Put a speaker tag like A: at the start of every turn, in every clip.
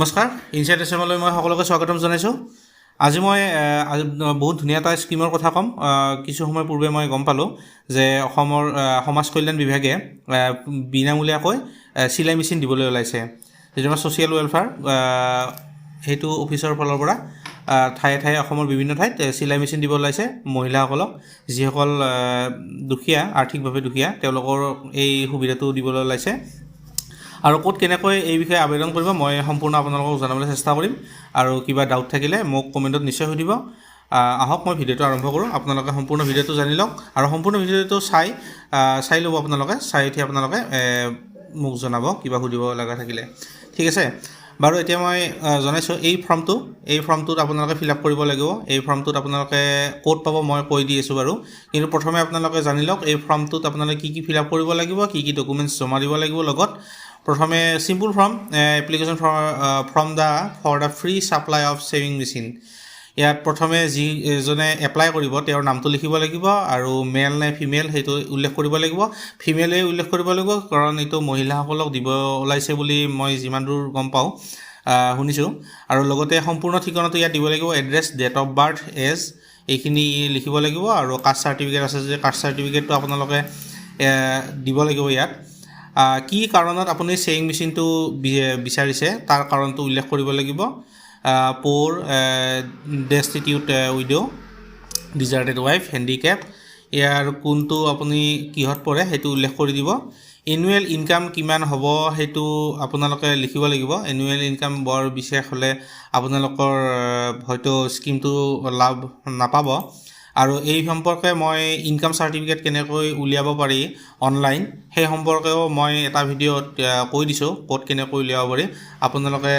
A: নমস্কাৰ ইনসাইট এছএমলৈ মই সকলোকে স্বাগতম জনাইছোঁ। আজি মই বহুত ধুনীয়া এটা স্কিমৰ কথা ক'ম। কিছু সময় পূৰ্বে মই গম পালোঁ যে অসমৰ সমাজ কল্যাণ বিভাগে বিনামূলীয়াকৈ চিলাই মেচিন দিবলৈ ওলাইছে। যিটো আমাৰ ছ'চিয়েল ৱেলফেয়াৰ সেইটো অফিচৰ ফালৰ পৰা ঠায়ে ঠায়ে অসমৰ বিভিন্ন ঠাইত চিলাই মেচিন দিব ওলাইছে মহিলাসকলক, যিসকল দুখীয়া, আৰ্থিকভাৱে দুখীয়া, তেওঁলোকৰ এই সুবিধাটো দিবলৈ ওলাইছে। আৰু ক'ত কেনেকৈ এই বিষয়ে আবেদন কৰিব মই সম্পূৰ্ণ আপোনালোকক জনাবলৈ চেষ্টা কৰিম। আৰু কিবা ডাউট থাকিলে মোক কমেণ্টত নিশ্চয় সুধিব। আহক মই ভিডিঅ'টো আৰম্ভ কৰোঁ। আপোনালোকে সম্পূৰ্ণ ভিডিঅ'টো জানি লওক আৰু সম্পূৰ্ণ ভিডিঅ'টো চাই ল'ব। চাই উঠি আপোনালোকে মোক জনাব কিবা সুধিব লগা থাকিলে। ঠিক আছে বাৰু, এতিয়া মই জনাইছোঁ এই ফৰ্মটোত আপোনালোকে ফিল আপ কৰিব লাগিব। এই ফৰ্মটোত আপোনালোকে ক'ত পাব মই কৈ দি আছোঁ বাৰু, কিন্তু প্ৰথমে আপোনালোকে জানি লওক এই ফৰ্মটোত আপোনালোকে কি ফিল আপ কৰিব লাগিব, কি ডকুমেণ্টছ জমা দিব লাগিব। লগত প্ৰথমে simple form, application from for the free supply of sewing machine. ইয়াত প্ৰথমে যিজনে এপ্লাই কৰিব তেওঁৰ নামটো লিখিব লাগিব আৰু মেল নে ফিমেল সেইটো উল্লেখ কৰিব লাগিব। ফিমেলে উল্লেখ কৰিব লাগিব কাৰণ এইটো মহিলাসকলক দিব ওলাইছে বুলি মই যিমান দূৰ গম পাওঁ, শুনিছোঁ। আৰু লগতে সম্পূৰ্ণ ঠিকনাটো ইয়াত দিব লাগিব, address, date of birth, age, এইখিনি লিখিব লাগিব। আৰু কাষ্ট চাৰ্টিফিকেট আছে যে কাষ্ট চাৰ্টিফিকেটটো আপোনালোকে দিব লাগিব। ইয়াত কি কাৰণত আপুনি ছেভিং মেচিনটো বিচাৰিছে তাৰ কাৰণটো উল্লেখ কৰিব লাগিব। প'ৰ, ডেষ্টিটিউট উইড', ডিজাৰ্টেড ৱাইফ, হেণ্ডিকেপ, ইয়াৰ কোনটো আপুনি কিহত পৰে সেইটো উল্লেখ কৰি দিব। এনুৱেল ইনকাম কিমান হ'ব সেইটো আপোনালোকে লিখিব লাগিব। এনুৱেল ইনকাম বৰ বিশেষ হ'লে আপোনালোকৰ হয়তো স্কিমটো লাভ নাপাব। আৰু এই সম্পৰ্কে মই ইনকাম চাৰ্টিফিকেট কেনেকৈ উলিয়াব পাৰি অনলাইন সেই সম্পৰ্কেও মই এটা ভিডিঅ'ত কৈ দিছোঁ, ক'ত কেনেকৈ উলিয়াব পাৰি। আপোনালোকে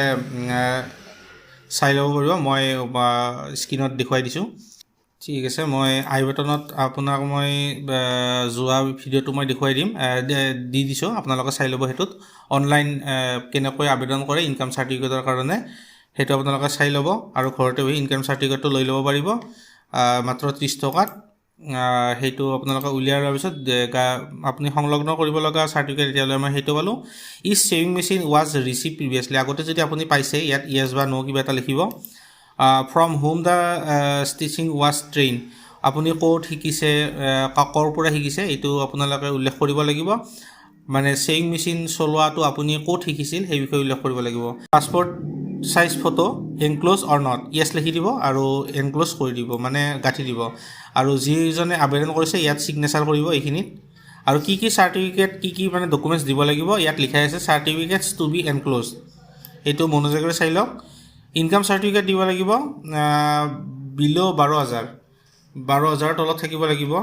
A: চাই ল'ব পাৰিব, মই স্ক্ৰীণত দেখুৱাই দিছোঁ। ঠিক আছে, মই আই বাটনত আপোনাক মই যোৱা ভিডিঅ'টো মই দেখুৱাই দি দিছোঁ, আপোনালোকে চাই ল'ব। সেইটোত অনলাইন কেনেকৈ আবেদন কৰে ইনকাম চাৰ্টিফিকেটৰ কাৰণে সেইটো আপোনালোকে চাই ল'ব আৰু ঘৰতে বহি ইনকাম চাৰ্টিফিকেটটো লৈ ল'ব পাৰিব মাত্ৰ 30 টকাত। সেইটো আপোনালোকে উলিয়াৰ পিছত আপুনি সংলগ্ন কৰিব লগা চাৰ্টিফিকেট এতিয়ালৈ মই সেইটো পালোঁ। Is sewing machine was received previously, আগতে যদি আপুনি পাইছে ইয়াত য়েছ বা ন' কিবা এটা লিখিব। From home the stitching was trained, আপুনি ক'ত শিকিছে, ক'ৰ পৰা শিকিছে এইটো আপোনালোকে উল্লেখ কৰিব লাগিব। মানে ছেভিং মেচিন চলোৱাটো আপুনি ক'ত শিকিছিল সেই বিষয়ে উল্লেখ কৰিব লাগিব। Passport size photo enclose or not, yes লিখি দিব আৰু এনক্ল'জ কৰি দিব, মানে গাঁঠি দিব। আৰু যিজনে আবেদন কৰিছে ইয়াত ছিগনেচাৰ কৰিব এইখিনিত। আৰু কি চাৰ্টিফিকেট কি মানে ডকুমেণ্টছ দিব লাগিব ইয়াত লিখাই আছে, চাৰ্টিফিকেটছ টু বি এনক্ল'জ, এইটো মনোযোগেৰে চাই লওক। ইনকাম চাৰ্টিফিকেট দিব লাগিব বিল' 12,000 তলত থাকিব লাগিব।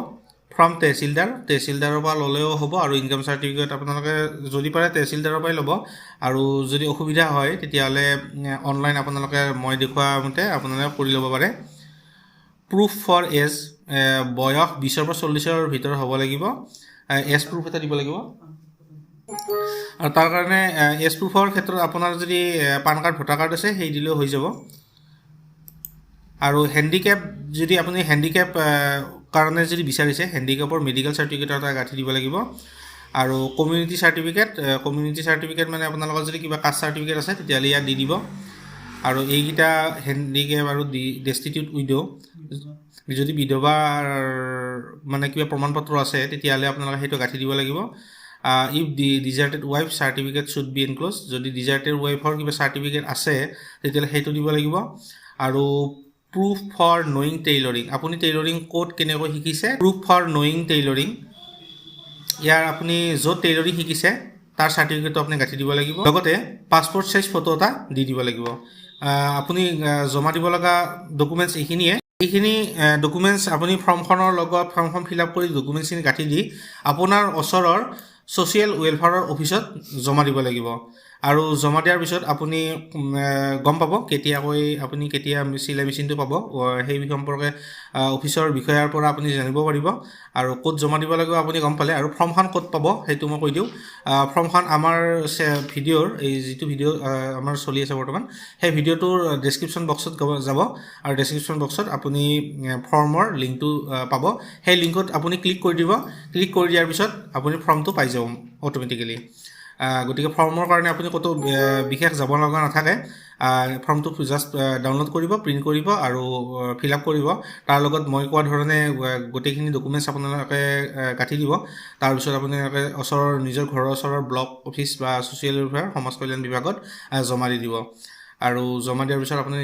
A: ফ্ৰম তহচিলদাৰৰ পৰা ল'লেও হ'ব। আৰু ইনকাম চাৰ্টিফিকেট আপোনালোকে যদি পাৰে তহচিলদাৰৰ পৰাই ল'ব। আৰু যদি অসুবিধা হয় তেতিয়াহ'লে অনলাইন আপোনালোকে মই দেখুওৱা মতে আপোনালোকে কৰি ল'ব পাৰে। প্ৰুফ ফৰ এজ, বয়স 20 পৰা 40 ভিতৰত হ'ব লাগিব। এজ প্ৰুফ এটা দিব লাগিব। আৰু তাৰ কাৰণে এজ প্ৰুফৰ ক্ষেত্ৰত আপোনাৰ যদি পান কাৰ্ড, ভোটাৰ কাৰ্ড আছে সেই দিলেও হৈ যাব। আৰু হেণ্ডিকেপ, যদি আপুনি হেণ্ডিকেপ কাৰণে যদি বিচাৰিছে হেণ্ডিকেপৰ মেডিকেল চাৰ্টিফিকেট এটা গাঁঠি দিব লাগিব। আৰু কমিউনিটি চাৰ্টিফিকেট মানে আপোনালোকৰ যদি কিবা কাষ্ট চাৰ্টিফিকেট আছে তেতিয়াহ'লে ইয়াত দি দিব। আৰু এইকেইটা হেণ্ডিকেপ আৰু ডেষ্টিটিউট উইড', যদি বিধৱাৰ মানে কিবা প্ৰমাণ পত্ৰ আছে তেতিয়াহ'লে আপোনালোকে সেইটো গাঁঠি দিব লাগিব। If deserted wife certificate should be enclose, যদি ডিজাৰ্টেড ৱাইফৰ কিবা চাৰ্টিফিকেট আছে তেতিয়াহ'লে সেইটো দিব লাগিব। আৰু প্ৰুফ ফৰ নয়িং টেইলৰিং, আপুনি টেইলৰিং ক'ত কেনেকৈ শিকিছে, প্ৰুফ ফৰ নয়িং টেইলৰিং, ইয়াৰ আপুনি য'ত টেইলৰিং শিকিছে তাৰ চাৰ্টিফিকেটটো আপুনি গাঁঠি দিব লাগিব। লগতে পাছপৰ্ট চাইজ ফটো এটা দি দিব লাগিব। আপুনি জমা দিব লগা ডকুমেণ্টছ এইখিনি ডকুমেণ্টছ আপুনি ফৰ্মখনৰ লগত ফৰ্মখন ফিল আপ কৰি ডকুমেণ্টছখিনি গাঁঠি দি আপোনাৰ ওচৰৰ ছ'চিয়েল ৱেলফেয়াৰৰ অফিচত জমা দিব লাগিব। আৰু জমা দিয়াৰ পিছত আপুনি গম পাব আপুনি কেতিয়া চিলাই মেচিনটো পাব, সেই সম্পৰ্কে অফিচৰ বিষয়াৰ পৰা আপুনি জানিব পাৰিব। আৰু ক'ত জমা দিব লাগিব আপুনি গম পালে। আৰু ফৰ্মখন ক'ত পাব সেইটো মই কৈ দিওঁ। ফৰ্মখন আমাৰ ভিডিঅ'ৰ এই যিটো ভিডিঅ' আমাৰ চলি আছে বৰ্তমান, সেই ভিডিঅ'টোৰ ডেছক্ৰিপশ্যন বক্সত যাব। আৰু ডেছক্ৰিপশ্যন বক্সত আপুনি ফৰ্মৰ লিংকটো পাব। সেই লিংকত আপুনি ক্লিক কৰি দিব। ক্লিক কৰি দিয়াৰ পিছত আপুনি ফৰ্মটো পাই যাব অট'মেটিকেলি। গতিকে ফৰ্মৰ কাৰণে আপুনি ক'তো বিশেষ যাব লগা নাথাকে। ফৰ্মটো জাষ্ট ডাউনলোড কৰিব, প্ৰিণ্ট কৰিব আৰু ফিল আপ কৰিব। তাৰ লগত মই কোৱা ধৰণে গোটেইখিনি ডকুমেণ্টছ আপোনালোকে কাটি দিব। তাৰপিছত আপোনালোকে নিজৰ ঘৰৰ ওচৰৰ ব্লক অফিচ বা ছ'চিয়েল ৱেলফেয়াৰ সমাজ কল্যাণ বিভাগত জমা দি দিব। আৰু জমা দিয়াৰ পিছত আপুনি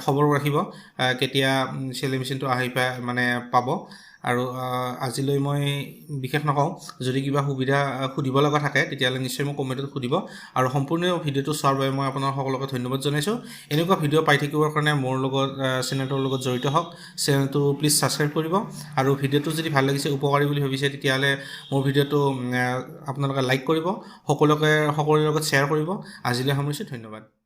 A: খবৰ ৰাখিব কেতিয়া চিলাই মেচিনটো আহি পাব। আৰু আজিলৈ মই বিশেষ নকওঁ। যদি কিবা সুধিব লগা থাকে তেতিয়াহ'লে নিশ্চয় মোক কমেণ্টত সুধিব। আৰু সম্পূৰ্ণ ভিডিঅ'টো চোৱাৰ বাবে মই আপোনাৰ সকলোকে ধন্যবাদ জনাইছোঁ। এনেকুৱা ভিডিঅ' পাই থাকিবৰ কাৰণে মোৰ লগত চেনেলটোৰ লগত জড়িত হওক। চেনেলটো প্লিজ ছাবস্ক্ৰাইব কৰিব। আৰু ভিডিঅ'টো যদি ভাল লাগিছে, উপকাৰী বুলি ভাবিছে, তেতিয়াহ'লে মোৰ ভিডিঅ'টো আপোনালোকে লাইক কৰিব, সকলোৰে লগত শ্বেয়াৰ কৰিব। আজিলৈ সামৰিছোঁ, ধন্যবাদ।